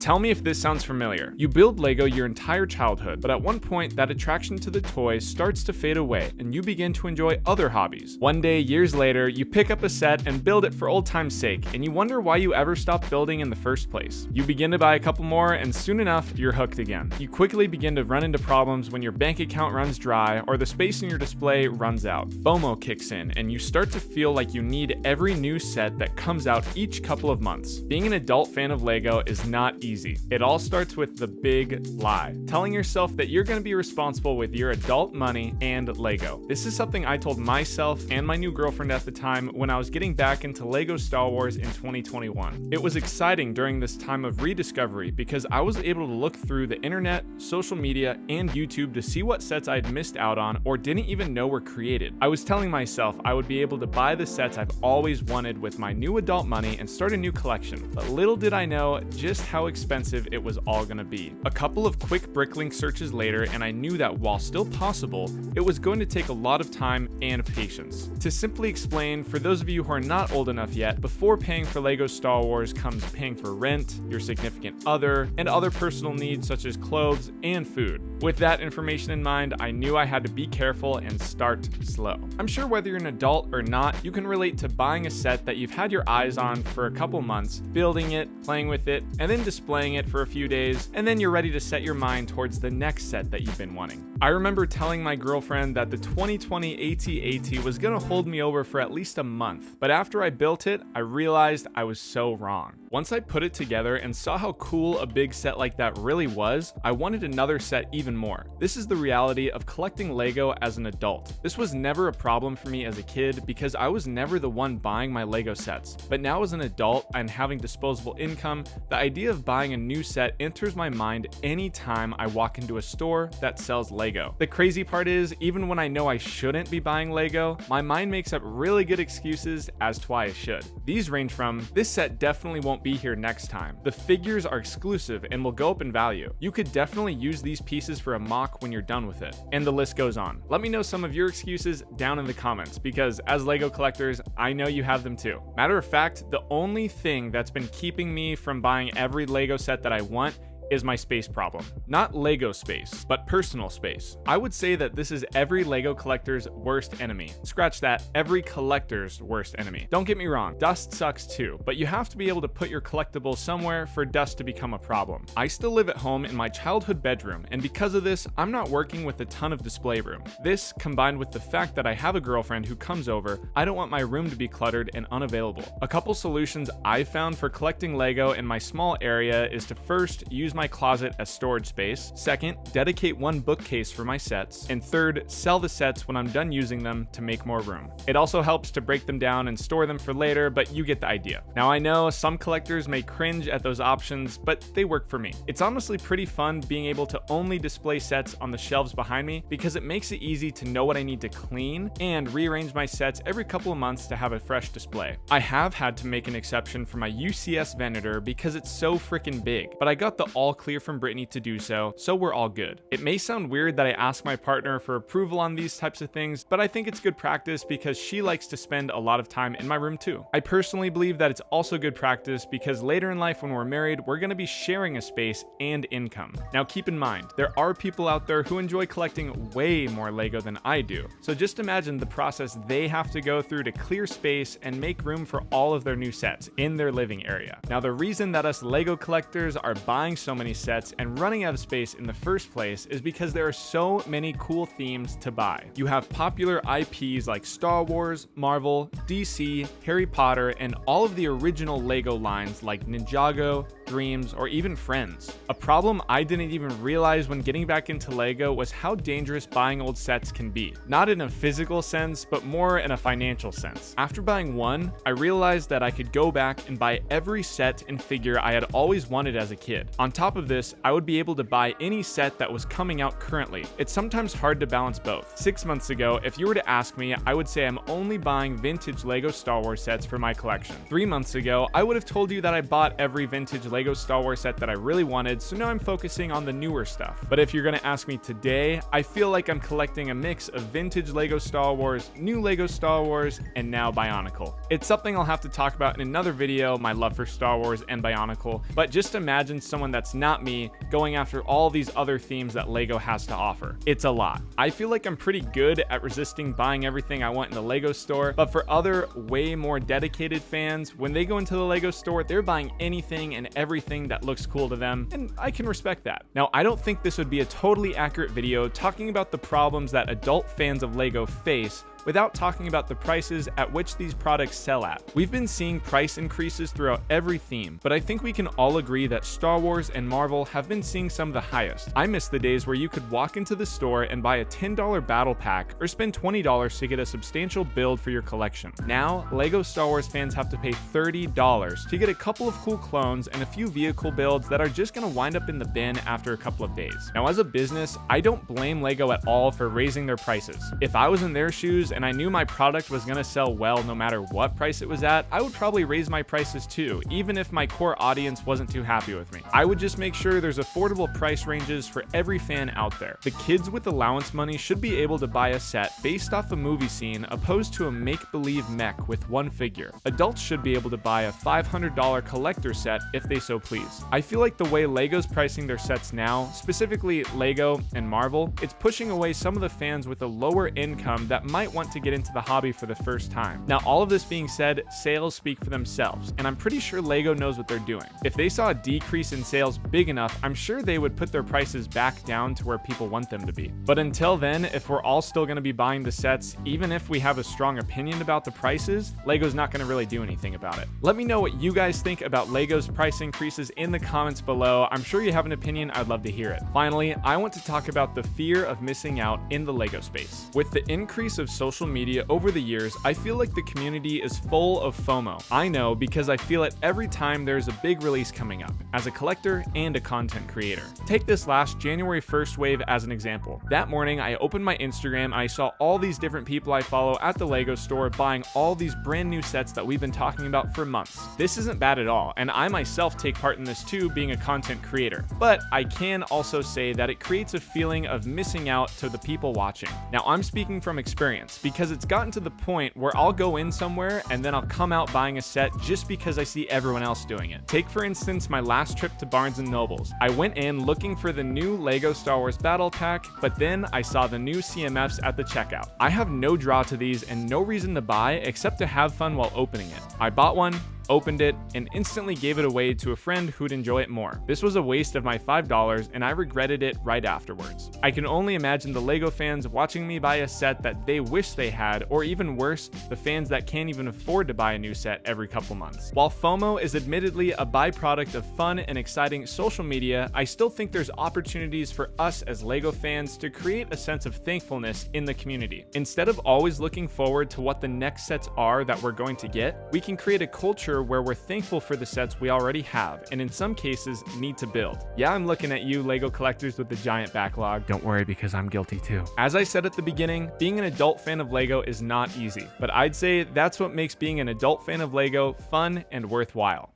Tell me if this sounds familiar. You build Lego your entire childhood, but at one point that attraction to the toys starts to fade away and you begin to enjoy other hobbies. One day, years later, you pick up a set and build it for old time's sake, and you wonder why you ever stopped building in the first place. You begin to buy a couple more, and soon enough, you're hooked again. You quickly begin to run into problems when your bank account runs dry or the space in your display runs out. FOMO kicks in, and you start to feel like you need every new set that comes out each couple of months. Being an adult fan of Lego is not easy. It all starts with the big lie, telling yourself that you're going to be responsible with your adult money and Lego. This is something I told myself and my new girlfriend at the time when I was getting back into Lego Star Wars in 2021. It was exciting during this time of rediscovery because I was able to look through the internet, social media, and YouTube to see what sets I'd missed out on or didn't even know were created. I was telling myself I would be able to buy the sets I've always wanted with my new adult money and start a new collection, but little did I know just how expensive it was all gonna be. A couple of quick bricklink searches later, and I knew that while still possible, it was going to take a lot of time and patience. To simply explain, for those of you who are not old enough yet, before paying for Lego Star Wars comes paying for rent, your significant other, and other personal needs such as clothes and food. With that information in mind, I knew I had to be careful and start slow. I'm sure whether you're an adult or not, you can relate to buying a set that you've had your eyes on for a couple months, building it, playing with it, and then displaying it for a few days, and then you're ready to set your mind towards the next set that you've been wanting. I remember telling my girlfriend that the 2020 AT-AT was gonna hold me over for at least a month, but after I built it, I realized I was so wrong. Once I put it together and saw how cool a big set like that really was, I wanted another set even more. This is the reality of collecting Lego as an adult. This was never a problem for me as a kid because I was never the one buying my Lego sets, but now as an adult and having disposable income, the idea of buying a new set enters my mind anytime I walk into a store that sells Lego. The crazy part is, even when I know I shouldn't be buying Lego, my mind makes up really good excuses as to why I should. These range from, this set definitely won't be here next time, the figures are exclusive and will go up in value, you could definitely use these pieces for a mock when you're done with it, and the list goes on. Let me know some of your excuses down in the comments, because as Lego collectors, I know you have them too. Matter of fact, the only thing that's been keeping me from buying every Lego set that I want is my space problem. Not Lego space, but personal space. I would say that this is every Lego collector's worst enemy. Scratch that, every collector's worst enemy. Don't get me wrong, dust sucks too, but you have to be able to put your collectible somewhere for dust to become a problem. I still live at home in my childhood bedroom, and because of this, I'm not working with a ton of display room. This, combined with the fact that I have a girlfriend who comes over, I don't want my room to be cluttered and unavailable. A couple solutions I've found for collecting Lego in my small area is to first use my closet as storage space, second, dedicate one bookcase for my sets, and third, sell the sets when I'm done using them to make more room. It also helps to break them down and store them for later, but you get the idea. Now I know some collectors may cringe at those options, but they work for me. It's honestly pretty fun being able to only display sets on the shelves behind me because it makes it easy to know what I need to clean and rearrange my sets every couple of months to have a fresh display. I have had to make an exception for my UCS Venator because it's so freaking big, but I got the all clear from Brittany to do so we're all good. It may sound weird that I ask my partner for approval on these types of things, but I think it's good practice because she likes to spend a lot of time in my room too. I personally believe that it's also good practice because later in life when we're married, we're going to be sharing a space and income. Now keep in mind, there are people out there who enjoy collecting way more Lego than I do, so just imagine the process they have to go through to clear space and make room for all of their new sets in their living area. Now the reason that us Lego collectors are buying so many sets and running out of space in the first place is because there are so many cool themes to buy. You have popular IPs like Star Wars, Marvel, DC, Harry Potter, and all of the original Lego lines like Ninjago, Dreams, or even Friends. A problem I didn't even realize when getting back into Lego was how dangerous buying old sets can be. Not in a physical sense, but more in a financial sense. After buying one, I realized that I could go back and buy every set and figure I had always wanted as a kid. On top of this, I would be able to buy any set that was coming out currently. It's sometimes hard to balance both. 6 months ago, if you were to ask me, I would say I'm only buying vintage Lego Star Wars sets for my collection. 3 months ago, I would have told you that I bought every vintage Lego Lego Star Wars set that I really wanted, so now I'm focusing on the newer stuff. But if you're gonna ask me today, I feel like I'm collecting a mix of vintage Lego Star Wars, new Lego Star Wars, and now Bionicle. It's something I'll have to talk about in another video, my love for Star Wars and Bionicle, but just imagine someone that's not me going after all these other themes that Lego has to offer. It's a lot. I feel like I'm pretty good at resisting buying everything I want in the Lego store, but for other way more dedicated fans, when they go into the Lego store, they're buying anything and everything that looks cool to them, and I can respect that. Now, I don't think this would be a totally accurate video talking about the problems that adult fans of Lego face without talking about the prices at which these products sell at. We've been seeing price increases throughout every theme, but I think we can all agree that Star Wars and Marvel have been seeing some of the highest. I miss the days where you could walk into the store and buy a $10 battle pack or spend $20 to get a substantial build for your collection. Now, Lego Star Wars fans have to pay $30 to get a couple of cool clones and a few vehicle builds that are just gonna wind up in the bin after a couple of days. Now, as a business, I don't blame Lego at all for raising their prices. If I was in their shoes and I knew my product was gonna sell well no matter what price it was at, I would probably raise my prices too, even if my core audience wasn't too happy with me. I would just make sure there's affordable price ranges for every fan out there. The kids with allowance money should be able to buy a set based off a movie scene opposed to a make-believe mech with one figure. Adults should be able to buy a $500 collector set if they so please. I feel like the way Lego's pricing their sets now, specifically Lego and Marvel, it's pushing away some of the fans with a lower income that might want to get into the hobby for the first time. Now, all of this being said, sales speak for themselves, and I'm pretty sure Lego knows what they're doing. If they saw a decrease in sales big enough, I'm sure they would put their prices back down to where people want them to be. But until then, if we're all still going to be buying the sets, even if we have a strong opinion about the prices, Lego's not going to really do anything about it. Let me know what you guys think about Lego's price increases in the comments below. I'm sure you have an opinion. I'd love to hear it. Finally, I want to talk about the fear of missing out in the Lego space. With the increase of social media over the years, I feel like the community is full of FOMO. I know because I feel it every time there's a big release coming up, as a collector and a content creator. Take this last January 1st wave as an example. That morning, I opened my Instagram and I saw all these different people I follow at the Lego store buying all these brand new sets that we've been talking about for months. This isn't bad at all, and I myself take part in this too, being a content creator. But I can also say that it creates a feeling of missing out to the people watching. Now, I'm speaking from experience because it's gotten to the point where I'll go in somewhere and then I'll come out buying a set just because I see everyone else doing it. Take for instance my last trip to Barnes & Noble's. I went in looking for the new Lego Star Wars Battle Pack, but then I saw the new CMFs at the checkout. I have no draw to these and no reason to buy except to have fun while opening it. I bought one, opened it, and instantly gave it away to a friend who'd enjoy it more. This was a waste of my $5 and I regretted it right afterwards. I can only imagine the Lego fans watching me buy a set that they wish they had, or even worse, the fans that can't even afford to buy a new set every couple months. While FOMO is admittedly a byproduct of fun and exciting social media, I still think there's opportunities for us as Lego fans to create a sense of thankfulness in the community. Instead of always looking forward to what the next sets are that we're going to get, we can create a culture where we're thankful for the sets we already have, and in some cases need to build. Yeah, I'm looking at you, Lego collectors with the giant backlog. Don't worry, because I'm guilty too. As I said at the beginning, being an adult fan of Lego is not easy, but I'd say that's what makes being an adult fan of Lego fun and worthwhile.